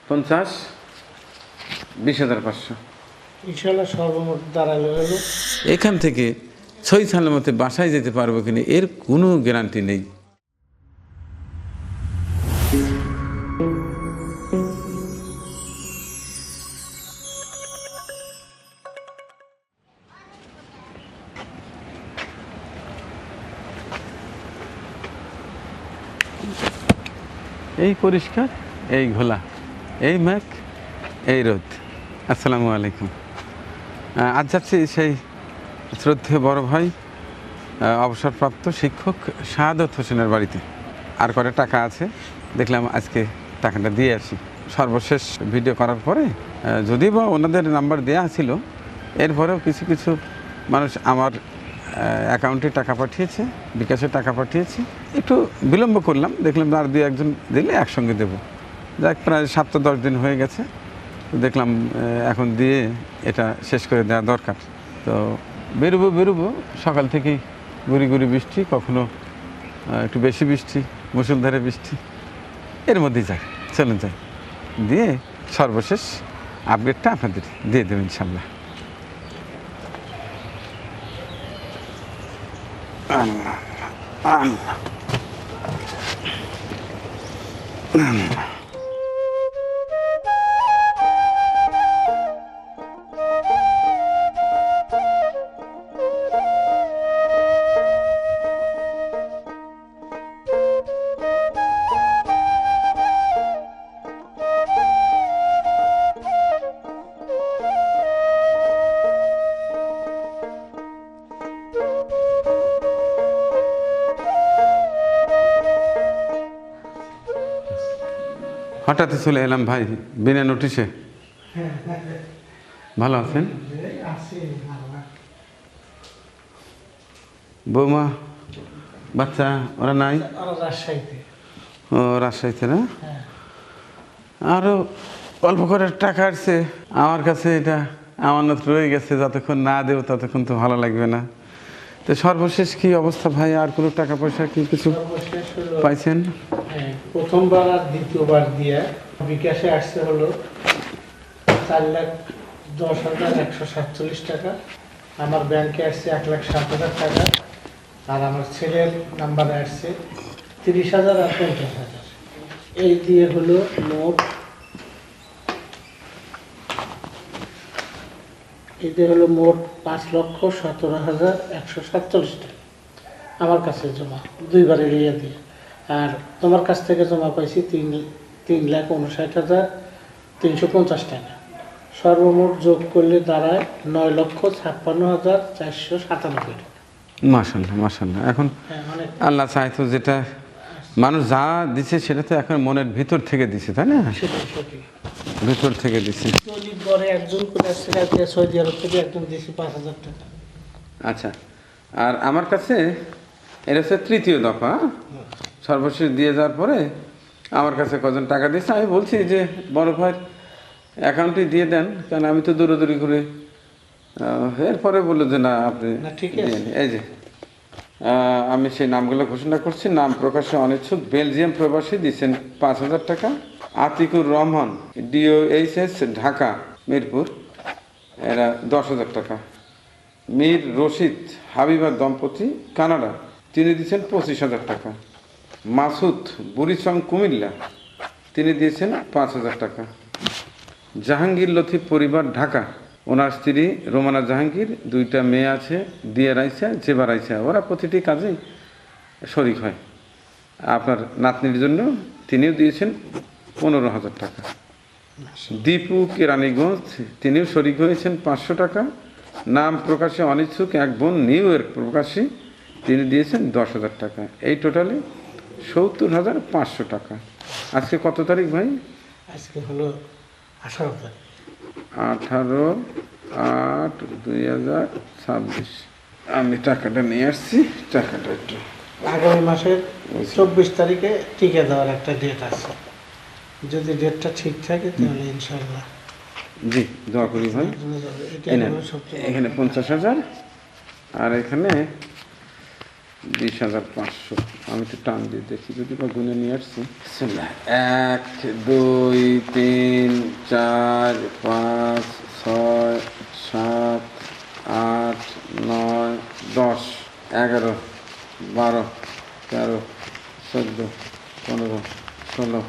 50, 20,500 ইনশাআল্লাহ সর্বমোট দাঁড়ালো হলো। এখান থেকে সহি সালামতে বাসায় যেতে পারবো কিনা এর কোনো গ্যারান্টি নেই। এই পরিষ্কার, এই ঘোলা, এই মেঘ, এই রোদ। আসসালামু আলাইকুম। আজ যাচ্ছি সেই শ্রদ্ধেয় বড় ভাই অবসরপ্রাপ্ত শিক্ষক শাহাদত হোসেনের বাড়িতে। আর করে টাকা আছে, দেখলাম আজকে টাকাটা দিয়ে আসি। সর্বশেষ ভিডিও করার পরে যদিও বা ওনাদের নাম্বার দেওয়া ছিল, এরপরেও কিছু কিছু মানুষ আমার অ্যাকাউন্টে টাকা পাঠিয়েছে, বিকাশে টাকা পাঠিয়েছে। একটু বিলম্ব করলাম, দেখলাম আর দুই একজন দিলে একসঙ্গে দেবো। যাক, প্রায় 7-10 দিন হয়ে গেছে, দেখলাম এখন দিয়ে এটা শেষ করে দেওয়া দরকার। তো বেরোবো সকাল থেকেই গুড়ি গুড়ি বৃষ্টি, কখনো একটু বেশি বৃষ্টি, মুষলধারে বৃষ্টি, এর মধ্যেই যাই। চলুন যাই, দিয়ে সর্বশেষ আপডেটটা আপনাদের দিয়ে দেবেন ইনশাল্লাহ। হঠাৎ চলে এলাম ভাই, বিনা নোটিশে। ভালো আছেন? বৌমা, বাচ্চা ওরা নাই? রাজশাহীতে। ও, রাজশাহীতে না? আরও অল্প করে টাকা আসছে আমার কাছে, এটা আমানত রয়ে গেছে, যতক্ষণ না দেব ততক্ষণ তো ভালো লাগবে না। তো সর্বশেষ কি অবস্থা ভাই? আর কোনো টাকা পয়সা কি কিছু পাইছেন? প্রথমবার আর দ্বিতীয়বার দিয়ে বিকাশে আসছে হলো 4,10,147 টাকা। আমার ব্যাংকে আসছে 1,07,000 টাকা। আর আমার ছেলের নাম্বারে আসছে 30,000 আর 50,000। এই দিয়ে হলো মোট, এতে হলো মোট 5,17,147 টাকা আমার কাছে জমা, দুইবারে লিয়ে দিয়ে। আর তোমার কাছ থেকে জমা পাইছি 3,59,350 টাকা। সর্বমোট যোগ করলে দাঁড়ায় 9,56,497 টাকা। মাশাল্লাহ মাশাল্লাহ। এখন আল্লাহ চাইতো যেটা মানুষ যা দিছে সেটা তো এখন মনের ভিতর থেকে দিছে, তাই না? ভিতর থেকে দিছে। একজন সৌদি আরব থেকে একজন দিয়েছে 5,000 টাকা। আচ্ছা, আর আমার কাছে এটা হচ্ছে তৃতীয় দফা। সর্বশেষ দিয়ে যাওয়ার পরে আমার কাছে কজন টাকা দিয়েছে, আমি বলছি যে বড় ভাইয়ের অ্যাকাউন্টে দিয়ে দেন, কারণ আমি তো দৌড়াদৌড়ি করে। এরপরে বললো যে না, আপনি এই যে আমি সেই নামগুলো ঘোষণা করছি। নাম প্রকাশে অনিচ্ছুক বেলজিয়াম প্রবাসী দিচ্ছেন 5,000 টাকা। আতিকুর রহমান, DOHS ঢাকা মিরপুর, এরা 10,000 টাকা। মীর রশিদ হাবিবা দম্পতি কানাডা, তিনি দিয়েছেন 25,000 টাকা। মাসুদ বুড়িচং কুমিল্লা, তিনি দিয়েছেন 5,000 টাকা। জাহাঙ্গীর লতিফ পরিবার ঢাকা, ওনার স্ত্রী রোমানা জাহাঙ্গীর, 2টা মেয়ে আছে, দিয়ে রাইসা জেবা রাইসা, ওরা প্রতিটি কাজেই শরিক হয়। আপনার নাতনির জন্য তিনিও দিয়েছেন 15,000 টাকা। দীপু কেরানীগঞ্জ, তিনিও শরিক হয়েছেন 500 টাকা। নাম প্রকাশে অনিচ্ছুক এক বোন নিউ ইয়র্ক প্রকাশী, তিনি দিয়েছেন 10,000 টাকা। এই টোটালে 70,500 টাকা। আজকে কত তারিখ ভাই? আজকে হলো 18 তারিখ। 18/8/2026। আমি টাকাটা নিয়ে আসছি, টাকাটা একটু আগামী মাসের 24 তারিখে টিকে দেওয়ার একটা ডেট আছে। যদি ডেটটা ঠিক থাকে তাহলে ইনশাআল্লাহ। জি, দোয়া করি ভাই। এখানে 50,000 আর এখানে 20,500। আমি একটু টান দিয়ে দেখি যদি বা গুনে নিয়ে আসছি। 1 2 3 4 5 6 7 8 9 10 11 12 13 14 15 16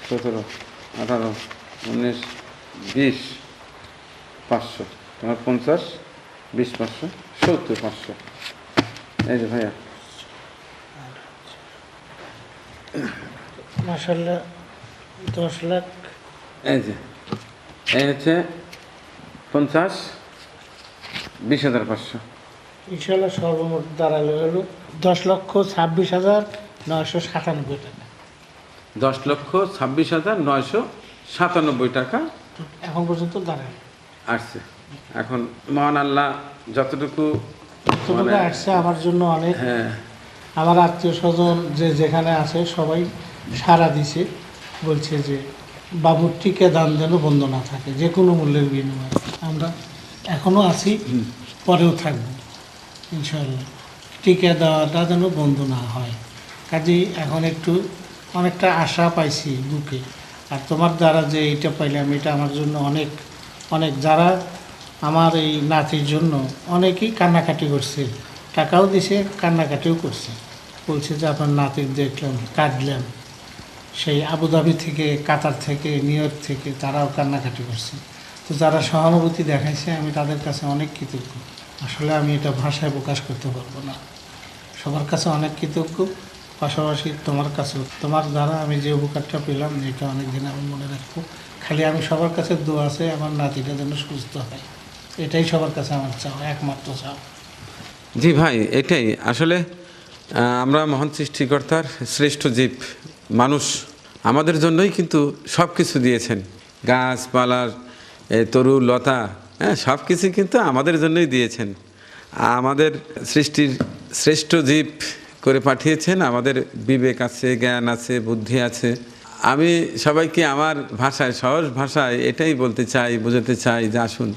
17 18 19 20 500। তোমার 50 20 500 70 500। এই যে ভাইয়া মাশাআল্লাহ 10 লাখ। এই যে এই হচ্ছে 50 20,500। ইনশাআল্লাহ সর্বমোট দাঁড়ালো হলো 10,26,997 টাকা। 10,26,997 টাকা এখন পর্যন্ত দাঁড়ায় আসছে। এখন মহান আল্লাহ যতটুকু যতটুকু আসছে আমার জন্য অনেক। হ্যাঁ আমার আত্মীয় স্বজন যে যেখানে আছে সবাই সাড়া দিছে, বলছে যে বাবুর টিকে দান যেন বন্ধ না থাকে, যে কোনো মূল্যের বিনিময়ে। আমরা এখনও আছি, পরেও থাকবো ইনশাআল্লাহ। টিকে দেওয়াটা যেন বন্ধ না হয়, কাজেই এখন একটু অনেকটা আশা পাইছি বুকে। আর তোমার দ্বারা যে এইটা পাইলাম, এটা আমার জন্য অনেক অনেক। যারা আমার এই নাতির জন্য অনেকেই কান্নাকাটি করছে, টাকাও দিছে, কান্নাকাটিও করছে, বলছে যে আপনার নাতির দেখলাম কাঁদলাম। সেই আবুধাবি থেকে, কাতার থেকে, নিউ ইয়র্ক থেকে তারাও কান্নাকাটি করছে। তো যারা সহানুভূতি দেখাইছে আমি তাদের কাছে অনেক কৃতজ্ঞ। আসলে আমি এটা ভাষায় প্রকাশ করতে পারবো না। সবার কাছে অনেক কৃতজ্ঞ, পাশাপাশি তোমার কাছেও। তোমার দ্বারা আমি যে উপকারটা পেলাম এটা অনেক দিন আমি মনে রাখবো। খালি আমি সবার কাছে দোয়া আছে আমার নাতিটা যেন সুস্থ হয়, এটাই সবার কাছে আমার চাওয়া, একমাত্র চাওয়া। জি ভাই, এটাই আসলে আমরা মহান সৃষ্টিকর্তার শ্রেষ্ঠ জীব মানুষ, আমাদের জন্যই কিন্তু সব কিছু দিয়েছেন। গাছপালার তরু লতা, হ্যাঁ, সব কিছু কিন্তু আমাদের জন্যই দিয়েছেন। আমাদের সৃষ্টির শ্রেষ্ঠ জীব করে পাঠিয়েছেন। আমাদের বিবেক আছে, জ্ঞান আছে, বুদ্ধি আছে। আমি সবাইকে আমার ভাষায়, সহজ ভাষায় এটাই বলতে চাই, বোঝাতে চাই যে আসুন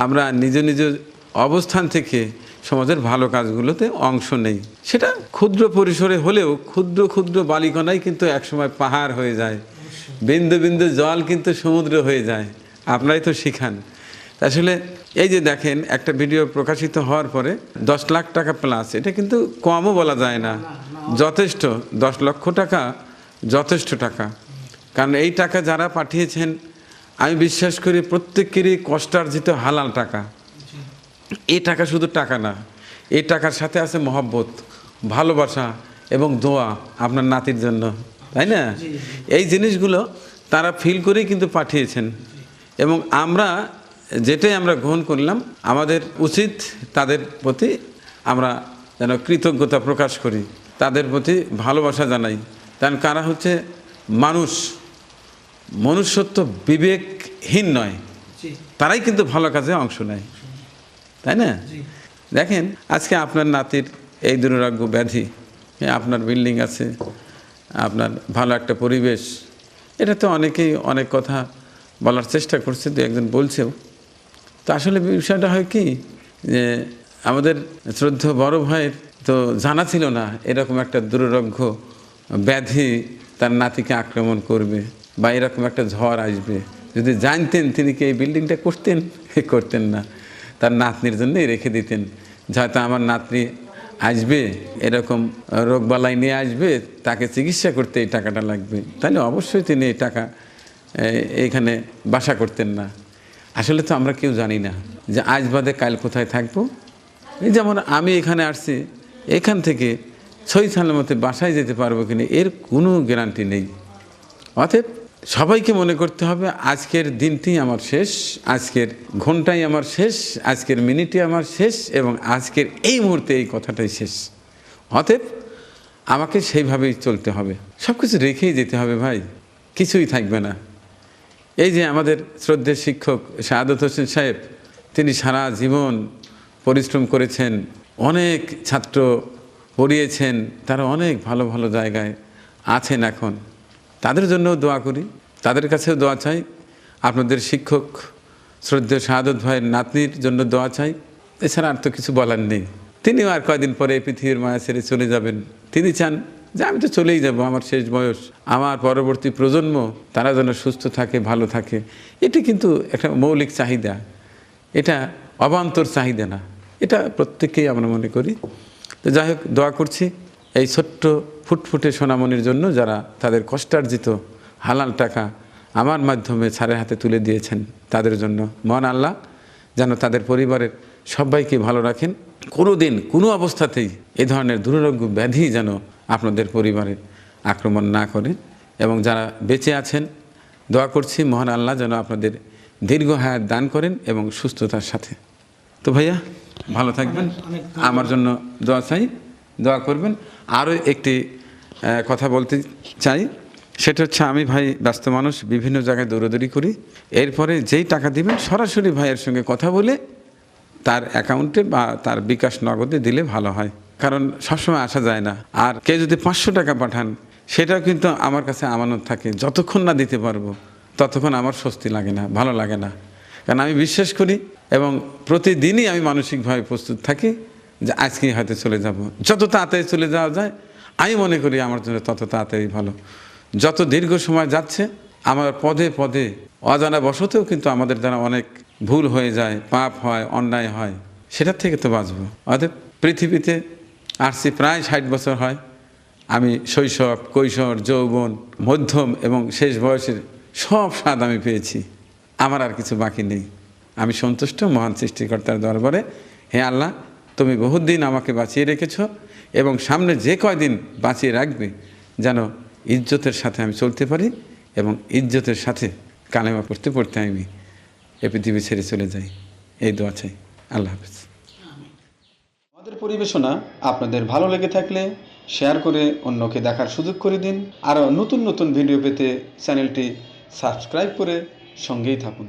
আমরা নিজ নিজ অবস্থান থেকে সমাজের ভালো কাজগুলোতে অংশ নেই। সেটা ক্ষুদ্র পরিসরে হলেও ক্ষুদ্র ক্ষুদ্র বালিকণাই কিন্তু একসময় পাহাড় হয়ে যায়, বিন্দু বিন্দু জল কিন্তু সমুদ্র হয়ে যায়। আপনারাই তো শিখান। আসলে এই যে দেখেন, একটা ভিডিও প্রকাশিত হওয়ার পরে 10 লাখ টাকা প্লাস, এটা কিন্তু কমও বলা যায় না, যথেষ্ট। 10 লক্ষ টাকা যথেষ্ট টাকা। কারণ এই টাকা যারা পাঠিয়েছেন আমি বিশ্বাস করি প্রত্যেকেরই কষ্টার্জিত হালাল টাকা। এই টাকা শুধু টাকা না, এই টাকার সাথে আছে মহব্বত, ভালোবাসা এবং দোয়া আপনার নাতির জন্য, তাই না? এই জিনিসগুলো তারা ফিল করেই কিন্তু পাঠিয়েছেন। এবং আমরা যেটাই আমরা গ্রহণ করলাম, আমাদের উচিত তাদের প্রতি আমরা যেন কৃতজ্ঞতা প্রকাশ করি, তাদের প্রতি ভালোবাসা জানাই। কারণ কারা হচ্ছে মানুষ, মনুষ্যত্ব বিবেকহীন নয়, তারাই কিন্তু ভালো কাজে অংশ নেয়, তাই না? দেখেন আজকে আপনার নাতির এই দুরারোগ্য ব্যাধি, আপনার বিল্ডিং আছে, আপনার ভালো একটা পরিবেশ, এটা তো অনেকেই অনেক কথা বলার চেষ্টা করছে, দু একজন বলছেও। তো আসলে বিষয়টা হয় কি, যে আমাদের শ্রদ্ধেয় বড় ভাইয়ের তো জানা ছিল না এরকম একটা দুরারোগ্য ব্যাধি তার নাতিকে আক্রমণ করবে বা এরকম একটা ঝড় আসবে। যদি জানতেন তিনি কি এই বিল্ডিংটা করতেন না, তার নাতনির জন্যই রেখে দিতেন। হয়তো আমার নাতনি আসবে, এরকম রোগবালাই নিয়ে আসবে, তাকে চিকিৎসা করতে এই টাকাটা লাগবে, তাহলে অবশ্যই তিনি এই টাকা এইখানে বাসা করতেন না। আসলে তো আমরা কেউ জানি না যে আজ বাদে কাল কোথায় থাকবো। এই যেমন আমি এখানে আসছি, এখান থেকে সহি সালামতে বাসায় যেতে পারবো কিনা এর কোনো গ্যারান্টি নেই। অতএব সবাইকে মনে করতে হবে আজকের দিনটি আমার শেষ, আজকের ঘন্টাই আমার শেষ, আজকের মিনিটই আমার শেষ, এবং আজকের এই মুহূর্তে এই কথাটাই শেষ। অতএব আমাকে সেইভাবেই চলতে হবে, সব কিছু রেখেই যেতে হবে ভাই, কিছুই থাকবে না। এই যে আমাদের শ্রদ্ধেয় শিক্ষক শাহাদত হোসেন সাহেব, তিনি সারা জীবন পরিশ্রম করেছেন, অনেক ছাত্র পড়িয়েছেন, তারা অনেক ভালো ভালো জায়গায় আছেন এখন। তাদের জন্যও দোয়া করি, তাদের কাছেও দোয়া চাই। আপনাদের শিক্ষক শ্রদ্ধেয় শাহাদত ভাইয়ের নাতনির জন্য দোয়া চাই। এছাড়া আর তো কিছু বলার নেই। তিনিও আর কয়দিন পরে এই পৃথিবীর মায়া ছেড়ে চলে যাবেন। তিনি চান যে আমি তো চলেই যাব, আমার শেষ বয়স, আমার পরবর্তী প্রজন্ম তারা যেন সুস্থ থাকে, ভালো থাকে। এটি কিন্তু একটা মৌলিক চাহিদা, এটা অবান্তর চাহিদা না, এটা প্রত্যেককেই আমরা মনে করি। তো যাই হোক, দোয়া করছি এই ছোট্ট ফুটফুটে সোনামণির জন্য, যারা তাদের কষ্টার্জিত হালাল টাকা আমার মাধ্যমে স্যারের হাতে তুলে দিয়েছেন, তাদের জন্য মহান আল্লাহ যেন তাদের পরিবারের সবাইকে ভালো রাখেন। কোনো দিন কোনো অবস্থাতেই এই ধরনের দুরারোগ্য ব্যাধি যেন আপনাদের পরিবারে আক্রমণ না করে। এবং যারা বেঁচে আছেন, দোয়া করছি মহান আল্লাহ যেন আপনাদের দীর্ঘ হায়াত দান করেন এবং সুস্থতার সাথে। তো ভাইয়া ভালো থাকবেন, আমার জন্য দোয়া চাই, দোয়া করবেন। আরও একটি কথা বলতে চাই, সেটা হচ্ছে আমি ভাই ব্যস্ত মানুষ, বিভিন্ন জায়গায় দৌড়াদৌড়ি করি। এরপরে যেই টাকা দিবেন সরাসরি ভাইয়ের সঙ্গে কথা বলে তার অ্যাকাউন্টে বা তার বিকাশ নগদে দিলে ভালো হয়, কারণ সবসময় আসা যায় না। আর কেউ যদি 500 টাকা পাঠান, সেটাও কিন্তু আমার কাছে আমানত থাকে, যতক্ষণ না দিতে পারবো ততক্ষণ আমার স্বস্তি লাগে না, ভালো লাগে না। কারণ আমি বিশ্বাস করি এবং প্রতিদিনই আমি মানসিকভাবে প্রস্তুত থাকি যে আজকেই হয়তো চলে যাব। যত তাড়াতাড়ি চলে যাওয়া যায় আমি মনে করি আমার জন্য তত তাড়াতাড়ি ভালো। যত দীর্ঘ সময় যাচ্ছে, আমার পদে পদে অজানা বশতেও কিন্তু আমাদের দ্বারা অনেক ভুল হয়ে যায়, পাপ হয়, অন্যায় হয়, সেটার থেকে তো বাঁচবো। অর্থাৎ পৃথিবীতে আসছি প্রায় 60 বছর হয়। আমি শৈশব, কৈশোর, যৌবন, মধ্যম এবং শেষ বয়সের সব স্বাদ আমি পেয়েছি। আমার আর কিছু বাকি নেই। আমি সন্তুষ্ট মহান সৃষ্টিকর্তার দরবারে। হে আল্লাহ, তুমি বহুত দিন আমাকে বাঁচিয়ে রেখেছ এবং সামনে যে কয়দিন বাঁচিয়ে রাখবে যেন ইজ্জতের সাথে আমি চলতে পারি এবং ইজ্জতের সাথে কালেমা পড়তে পড়তে আমি এ পৃথিবী ছেড়ে চলে যাই। এই দোয়া চাই। আল্লাহ হাফেজ। আমাদের পরিবেশনা আপনাদের ভালো লেগে থাকলে শেয়ার করে অন্যকে দেখার সুযোগ করে দিন। আরও নতুন নতুন ভিডিও পেতে চ্যানেলটি সাবস্ক্রাইব করে সঙ্গেই থাকুন।